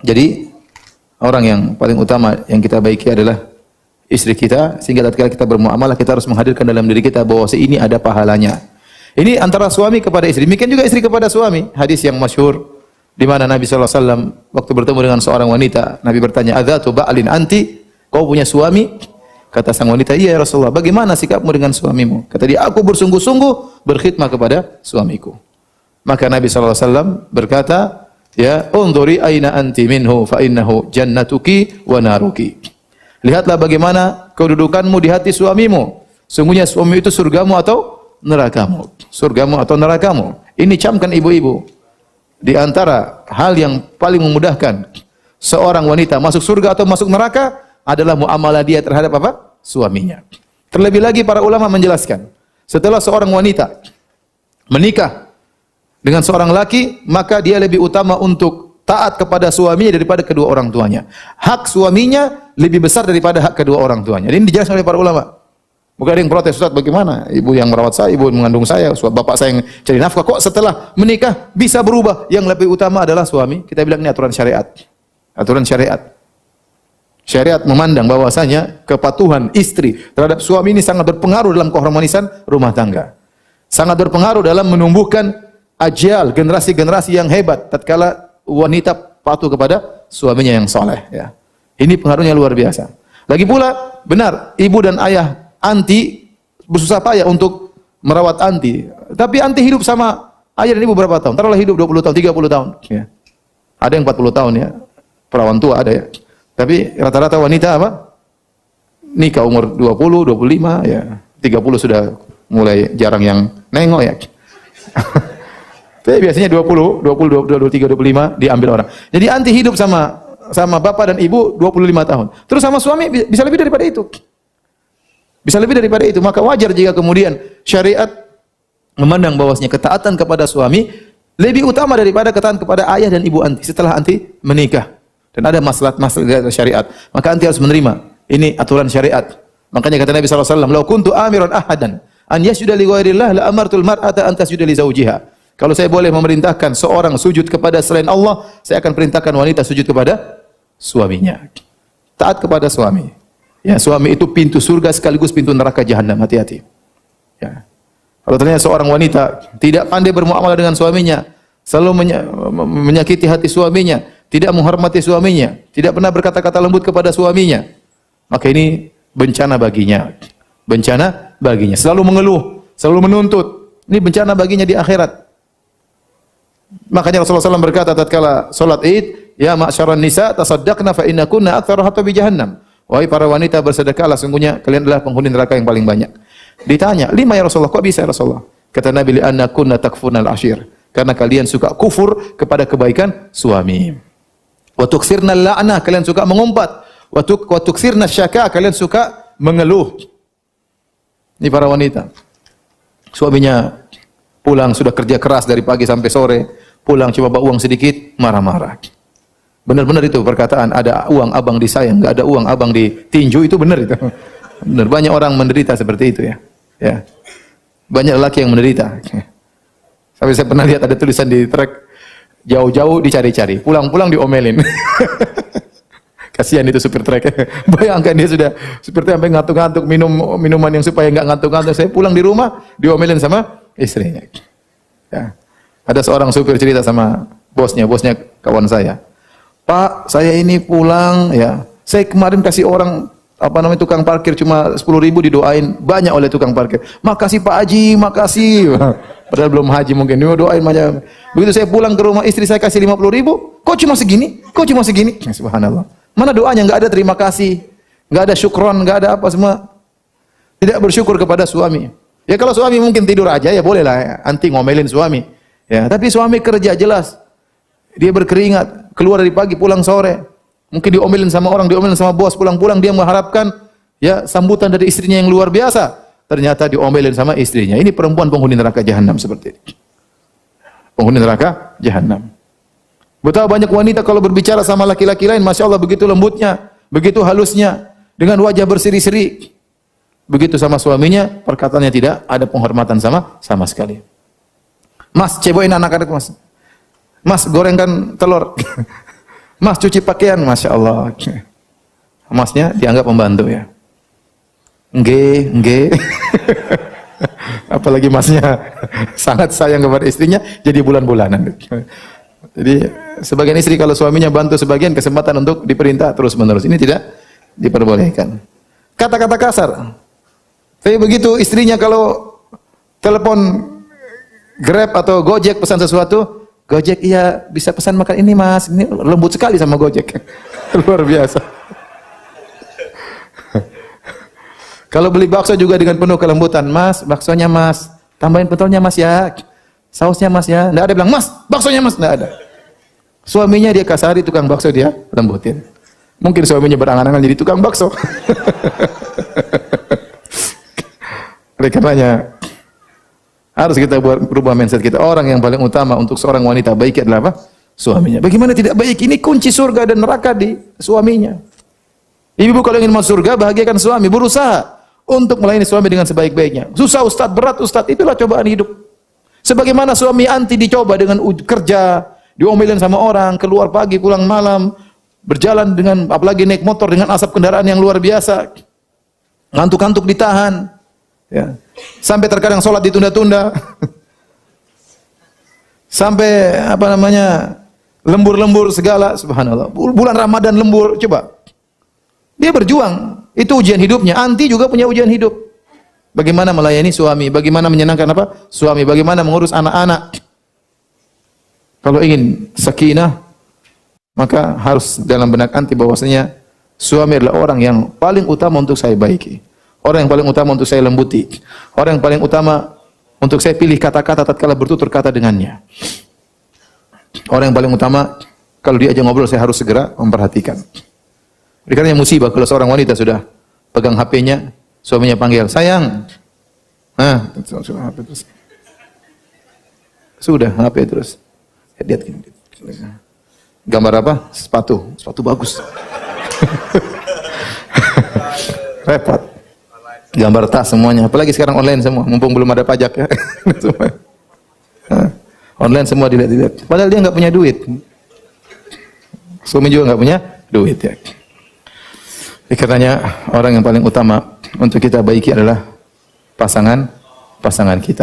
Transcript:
Jadi orang yang paling utama yang kita baiki adalah istri kita, sehingga tatkala kita bermuamalah kita harus menghadirkan dalam diri kita bahwa ini ada pahalanya. Ini antara suami kepada istri, demikian juga istri kepada suami. Hadis yang masyhur di mana Nabi sallallahu alaihi wasallam waktu bertemu dengan seorang wanita, Nabi bertanya, "Adzatu ba'lin anti?" Kau punya suami? Kata sang wanita, "Iya ya Rasulullah." "Bagaimana sikapmu dengan suamimu?" Kata dia, "Aku bersungguh-sungguh berkhidmat kepada suamiku." Maka Nabi sallallahu alaihi wasallam berkata, "Ya, unzuri aina anti minhu fa innahu jannatuki wa naruki." Lihatlah bagaimana kedudukanmu di hati suamimu. Sungguhnya suami itu surgamu atau nerakamu. Surgamu atau nerakamu. Ini camkan ibu-ibu. Di antara hal yang paling memudahkan seorang wanita masuk surga atau masuk neraka adalah muamalah dia terhadap apa? Suaminya. Terlebih lagi para ulama menjelaskan, setelah seorang wanita menikah dengan seorang laki, maka dia lebih utama untuk taat kepada suaminya daripada kedua orang tuanya. Hak suaminya lebih besar daripada hak kedua orang tuanya. Ini dijelaskan oleh para ulama. Bukan ada yang protes, "Ustaz, bagaimana? Ibu yang merawat saya, ibu yang mengandung saya, bapak saya yang cari nafkah, kok setelah menikah bisa berubah? Yang lebih utama adalah suami." Kita bilang ini aturan syariat. Aturan syariat. Syariat memandang bahwasanya kepatuhan istri terhadap suami ini sangat berpengaruh dalam keharmonisan rumah tangga. Sangat berpengaruh dalam menumbuhkan ajal, generasi-generasi yang hebat tatkala wanita patuh kepada suaminya yang soleh, ya. Ini pengaruhnya luar biasa. Lagi pula, benar, ibu dan ayah anti bersusah payah untuk merawat anti. Tapi anti hidup sama ayah dan ibu berapa tahun? Taruhlah hidup 20 tahun, 30 tahun, ya. Ada yang 40 tahun, ya. Perawan tua ada, ya. Tapi rata-rata wanita apa? Nikah umur 20, 25, ya. 30 sudah mulai jarang yang nengok, ya. Tapi biasanya 20, 23, 25 diambil orang. Jadi anti hidup sama bapak dan ibu 25 tahun. Terus sama suami bisa lebih daripada itu. Bisa lebih daripada itu. Maka wajar jika kemudian syariat memandang bahwasanya ketaatan kepada suami lebih utama daripada ketaatan kepada ayah dan ibu anti setelah anti menikah. Dan ada maslahat syariat. Maka anti harus menerima. Ini aturan syariat. Makanya kata Nabi sallallahu alaihi wasallam, "Lau kuntu amiran ahadan an yasjuda li ghairillah la amartul mar'ata an tasjuda li zawjiha." Kalau saya boleh memerintahkan seorang sujud kepada selain Allah, saya akan perintahkan wanita sujud kepada suaminya. Taat kepada suami. Ya, suami itu pintu surga sekaligus pintu neraka jahanam. Hati-hati. Ya. Kalau ternyata seorang wanita tidak pandai bermuamalah dengan suaminya, selalu menyakiti hati suaminya, tidak menghormati suaminya, tidak pernah berkata-kata lembut kepada suaminya, maka ini bencana baginya. Bencana baginya. Selalu mengeluh, selalu menuntut. Ini bencana baginya di akhirat. Makanya Rasulullah SAW berkata tatkala salat Id, "Ya ma'syaran nisa, tasaddaqna fa innakunna aktsara hatabi jahannam." Wahai para wanita, bersedekahlah, sungguhnya kalian adalah penghuni neraka yang paling banyak. Ditanya, "Lima ya Rasulullah?" Kok bisa ya Rasulullah? Kata Nabi, "Li'anna kunna takfurnal ashir." Karena kalian suka kufur kepada kebaikan suami. Wa tuksirna la'nah, kalian suka mengumpat. Wa tuksirna syaka, kalian suka mengeluh. Ini para wanita. Suaminya pulang sudah kerja keras dari pagi sampai sore, pulang cuma bawa uang sedikit, marah-marah. Benar-benar itu perkataan, ada uang abang disayang, enggak ada uang abang ditinju, itu benar itu. Benar, banyak orang menderita seperti itu, ya. Ya. Banyak lelaki yang menderita. Sampai saya pernah lihat ada tulisan di trek, jauh-jauh dicari-cari, pulang-pulang diomelin. Kasihan itu supir trek. Bayangkan dia sudah supir trek sampai ngantuk-ngantuk, minum minuman yang supaya enggak ngantuk-ngantuk. Saya pulang di rumah diomelin sama istrinya. Ya. Ada seorang supir cerita sama bosnya kawan saya. "Pak, saya ini pulang, ya. Saya kemarin kasih orang tukang parkir cuma 10.000 didoain banyak oleh tukang parkir. Makasih Pak Haji, makasih." Padahal belum haji mungkin. Dia doain banyak. Begitu saya pulang ke rumah, istri saya kasih 50.000. "Kok cuma segini? Kok cuma segini?" Subhanallah. Mana doanya? Enggak ada terima kasih, enggak ada syukron, enggak ada apa semua. Tidak bersyukur kepada suami. Ya kalau suami mungkin tidur aja ya bolehlah, ya. Anti ngomelin suami. Ya, tapi suami kerja jelas. Dia berkeringat, keluar dari pagi, pulang sore. Mungkin diomelin sama orang, diomelin sama bos, pulang-pulang dia mengharapkan ya sambutan dari istrinya yang luar biasa. Ternyata diomelin sama istrinya. Ini perempuan penghuni neraka jahanam seperti ini. Penghuni neraka jahanam. Betapa banyak wanita kalau berbicara sama laki-laki lain, Masya Allah begitu lembutnya, begitu halusnya, dengan wajah berseri-seri. Begitu sama suaminya, perkataannya tidak ada penghormatan sama sekali. "Mas, cebokin anak-anak mas. Mas, gorengkan telur." Mas cuci pakaian, Masya Allah. Masnya dianggap pembantu ya. Nggih. Apalagi masnya sangat sayang kepada istrinya, jadi bulan-bulanan. Jadi sebagian istri kalau suaminya bantu sebagian, kesempatan untuk diperintah terus-menerus. Ini tidak diperbolehkan. Kata-kata kasar. Tapi begitu istrinya kalau telepon Grab atau Gojek pesan sesuatu, Gojek iya bisa pesan makan ini Mas, ini lembut sekali sama Gojek. Luar biasa. Kalau beli bakso juga dengan penuh kelembutan, Mas, baksonya Mas, tambahin pentolnya Mas ya, sausnya Mas ya. Nggak ada bilang, Mas, baksonya Mas, nggak ada. Suaminya dia kasari, tukang bakso dia lembutin. Mungkin suaminya berangan-angan jadi tukang bakso. Oleh karenanya harus kita berubah mindset kita. Orang yang paling utama untuk seorang wanita baik adalah apa? Suaminya. Bagaimana tidak baik? Ini kunci surga dan neraka di suaminya. Ibu kalau ingin masuk surga, bahagiakan suami. Berusaha untuk melayani suami dengan sebaik-baiknya. Susah Ustaz, berat Ustaz. Itulah cobaan hidup. Sebagaimana suami anti dicoba dengan kerja, diomelin sama orang, keluar pagi, pulang malam, berjalan dengan, apalagi naik motor dengan asap kendaraan yang luar biasa. Ngantuk-ngantuk ditahan. Ya. Sampai terkadang sholat ditunda-tunda. Sampai lembur-lembur segala, subhanallah. Bulan Ramadan lembur, coba. Dia berjuang, itu ujian hidupnya. Anti juga punya ujian hidup. Bagaimana melayani suami, bagaimana menyenangkan suami, bagaimana mengurus anak-anak. Kalau ingin sakinah, maka harus dalam benak anti bahwasanya suami adalah orang yang paling utama untuk saya baiki. Orang yang paling utama untuk saya lembuti. Orang yang paling utama untuk saya pilih kata-kata tatkala bertutur kata dengannya. Orang yang paling utama kalau dia aja ngobrol saya harus segera memperhatikan. Karena musibah kalau seorang wanita sudah pegang HP-nya, suaminya panggil, "Sayang." Sudah HP terus. Lihat gini. Gambar apa? Sepatu bagus. Repot. Gambar tas semuanya, apalagi sekarang online semua, mumpung belum ada pajak ya. Online semua dilihat. Padahal dia nggak punya duit. Suami juga nggak punya duit ya. Karenanya orang yang paling utama untuk kita baiki adalah pasangan kita.